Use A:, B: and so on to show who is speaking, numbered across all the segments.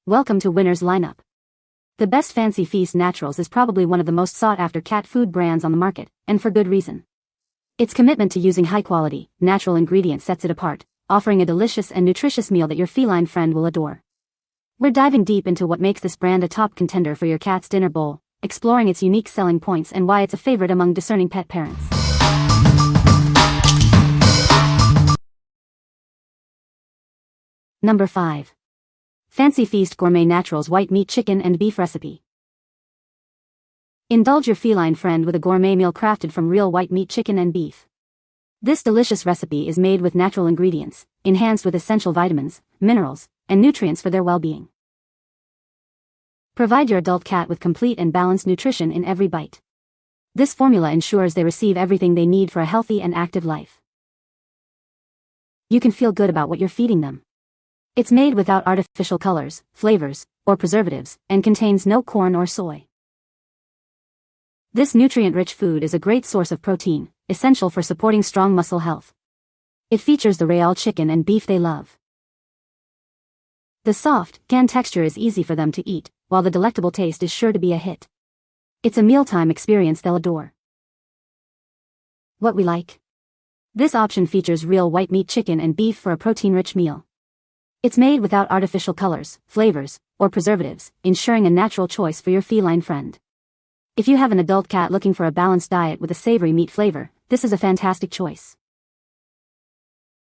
A: Welcome to Winner's Lineup. The Best Fancy Feast Naturals is probably one of the most sought-after cat food brands on the market, and for good reason. Its commitment to using high-quality, natural ingredients sets it apart, offering a delicious and nutritious meal that your feline friend will adore. We're diving deep into what makes this brand a top contender for your cat's dinner bowl, exploring its unique selling points and why it's a favorite among discerning pet parents. Number 5. Fancy Feast Gourmet Naturals White Meat Chicken and Beef Recipe. Indulge your feline friend with a gourmet meal crafted from real white meat chicken and beef. This delicious recipe is made with natural ingredients, enhanced with essential vitamins, minerals, and nutrients for their well-being. Provide your adult cat with complete and balanced nutrition in every bite. This formula ensures they receive everything they need for a healthy and active life. You can feel good about what you're feeding them. It's made without artificial colors, flavors, or preservatives, and contains no corn or soy. This nutrient-rich food is a great source of protein, essential for supporting strong muscle health. It features the real chicken and beef they love. The soft, canned texture is easy for them to eat, while the delectable taste is sure to be a hit. It's a mealtime experience they'll adore. What we like. This option features real white meat chicken and beef for a protein-rich meal. It's made without artificial colors, flavors, or preservatives, ensuring a natural choice for your feline friend. If you have an adult cat looking for a balanced diet with a savory meat flavor, this is a fantastic choice.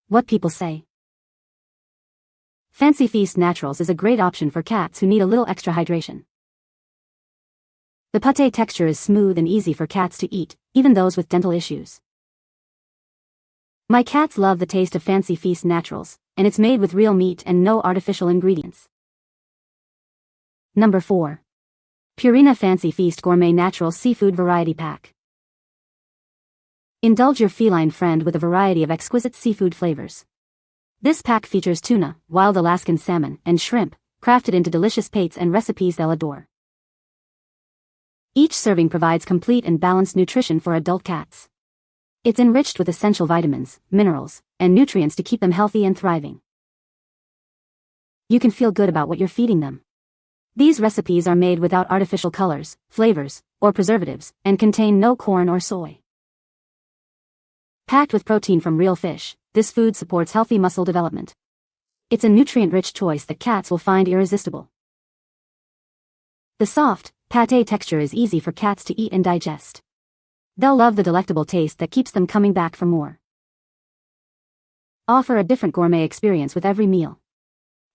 A: What people say. Fancy Feast Naturals is a great option for cats who need a little extra hydration. The pate texture is smooth and easy for cats to eat, even those with dental issues. My cats love the taste of Fancy Feast Naturals, and it's made with real meat and no artificial ingredients. Number 4. Purina Fancy Feast Gourmet Natural Seafood Variety Pack. Indulge your feline friend with a variety of exquisite seafood flavors. This pack features tuna, wild Alaskan salmon, and shrimp, crafted into delicious pates and recipes they'll adore. Each serving provides complete and balanced nutrition for adult cats. It's enriched with essential vitamins, minerals, and nutrients to keep them healthy and thriving. You can feel good about what you're feeding them. These recipes are made without artificial colors, flavors, or preservatives, and contain no corn or soy. Packed with protein from real fish, this food supports healthy muscle development. It's a nutrient-rich choice that cats will find irresistible. The soft, pate texture is easy for cats to eat and digest. They'll love the delectable taste that keeps them coming back for more. Offer a different gourmet experience with every meal.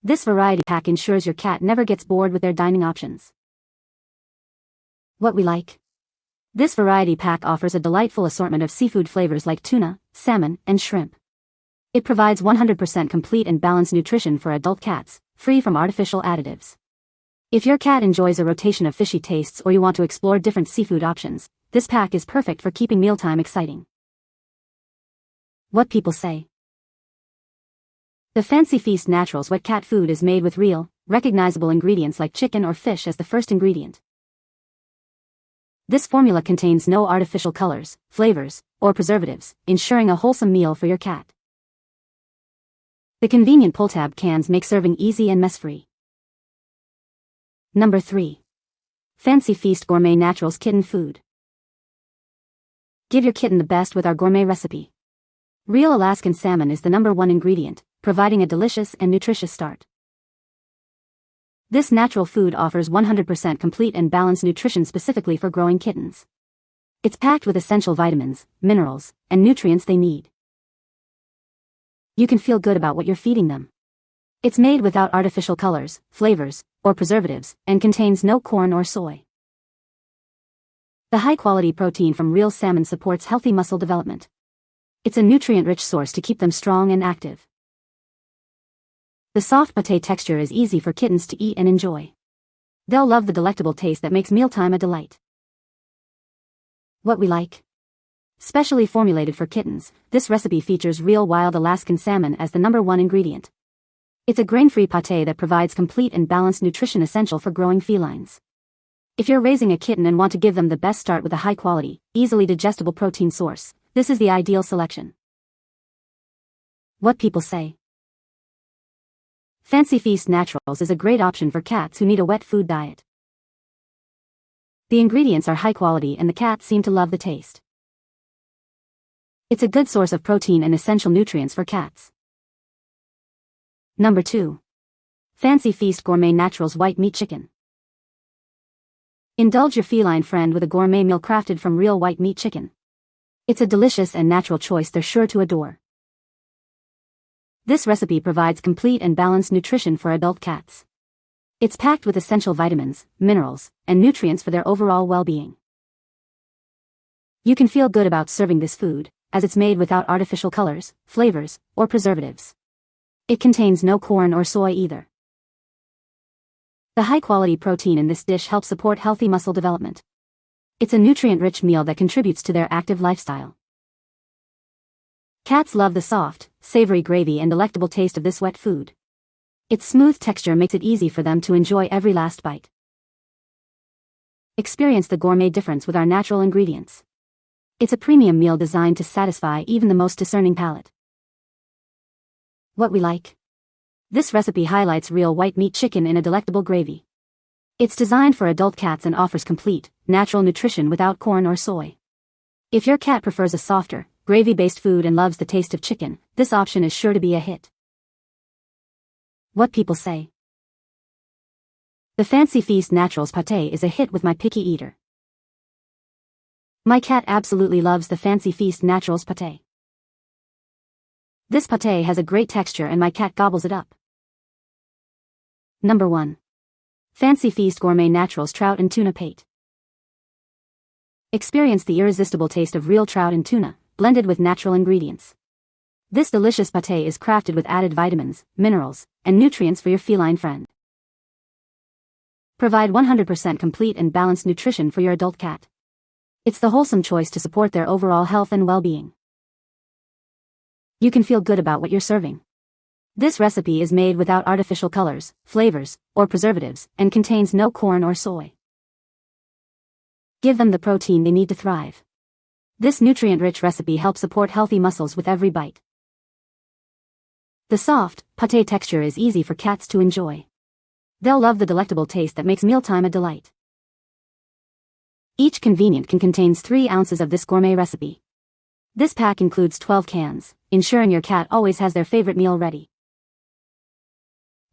A: This variety pack ensures your cat never gets bored with their dining options. What we like. This variety pack offers a delightful assortment of seafood flavors like tuna, salmon, and shrimp. It provides 100% complete and balanced nutrition for adult cats, free from artificial additives. If your cat enjoys a rotation of fishy tastes or you want to explore different seafood options, this pack is perfect for keeping mealtime exciting. What people say. The Fancy Feast Naturals wet cat food is made with real, recognizable ingredients like chicken or fish as the first ingredient. This formula contains no artificial colors, flavors, or preservatives, ensuring a wholesome meal for your cat. The convenient pull-tab cans make serving easy and mess-free. Number 3. Fancy Feast Gourmet Naturals Kitten Food. Give your kitten the best with our gourmet recipe. Real Alaskan salmon is the #1 ingredient, providing a delicious and nutritious start. This natural food offers 100% complete and balanced nutrition specifically for growing kittens. It's packed with essential vitamins, minerals, and nutrients they need. You can feel good about what you're feeding them. It's made without artificial colors, flavors, or preservatives, and contains no corn or soy. The high-quality protein from real salmon supports healthy muscle development. It's a nutrient-rich source to keep them strong and active. The soft pate texture is easy for kittens to eat and enjoy. They'll love the delectable taste that makes mealtime a delight. What we like. Specially formulated for kittens, this recipe features real wild Alaskan salmon as the #1 ingredient. It's a grain-free pate that provides complete and balanced nutrition essential for growing felines. If you're raising a kitten and want to give them the best start with a high-quality, easily digestible protein source, this is the ideal selection. What people say. Fancy Feast Naturals is a great option for cats who need a wet food diet. The ingredients are high quality and the cats seem to love the taste. It's a good source of protein and essential nutrients for cats. Number 2. Fancy Feast Gourmet Naturals White Meat Chicken. Indulge your feline friend with a gourmet meal crafted from real white meat chicken. It's a delicious and natural choice they're sure to adore. This recipe provides complete and balanced nutrition for adult cats. It's packed with essential vitamins, minerals, and nutrients for their overall well-being. You can feel good about serving this food, as it's made without artificial colors, flavors, or preservatives. It contains no corn or soy either. The high-quality protein in this dish helps support healthy muscle development. It's a nutrient-rich meal that contributes to their active lifestyle. Cats love the soft, savory gravy and delectable taste of this wet food. Its smooth texture makes it easy for them to enjoy every last bite. Experience the gourmet difference with our natural ingredients. It's a premium meal designed to satisfy even the most discerning palate. What we like. This recipe highlights real white meat chicken in a delectable gravy. It's designed for adult cats and offers complete, natural nutrition without corn or soy. If your cat prefers a softer, gravy-based food and loves the taste of chicken, this option is sure to be a hit. What people say. The Fancy Feast Naturals Pate is a hit with my picky eater. My cat absolutely loves the Fancy Feast Naturals Pate. This pate has a great texture and my cat gobbles it up. Number 1. Fancy Feast Gourmet Naturals Trout and Tuna Pate. Experience the irresistible taste of real trout and tuna, blended with natural ingredients. This delicious pate is crafted with added vitamins, minerals, and nutrients for your feline friend. Provide 100% complete and balanced nutrition for your adult cat. It's the wholesome choice to support their overall health and well-being. You can feel good about what you're serving. This recipe is made without artificial colors, flavors, or preservatives, and contains no corn or soy. Give them the protein they need to thrive. This nutrient-rich recipe helps support healthy muscles with every bite. The soft, pate texture is easy for cats to enjoy. They'll love the delectable taste that makes mealtime a delight. Each convenient can contains 3 ounces of this gourmet recipe. This pack includes 12 cans, ensuring your cat always has their favorite meal ready.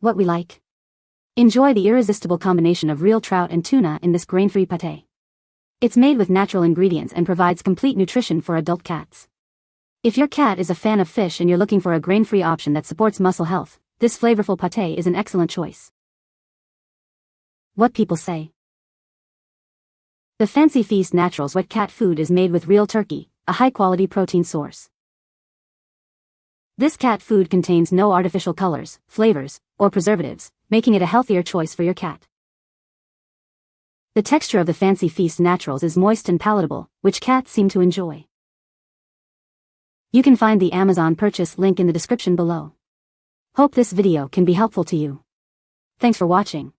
A: What we like. Enjoy the irresistible combination of real trout and tuna in this grain-free pate. It's made with natural ingredients and provides complete nutrition for adult cats. If your cat is a fan of fish and you're looking for a grain-free option that supports muscle health, this flavorful pate is an excellent choice. What people say. The Fancy Feast Naturals wet cat food is made with real turkey, a high-quality protein source. This cat food contains no artificial colors, flavors, or preservatives, making it a healthier choice for your cat. The texture of the Fancy Feast Naturals is moist and palatable, which cats seem to enjoy. You can find the Amazon purchase link in the description below. Hope this video can be helpful to you. Thanks for watching.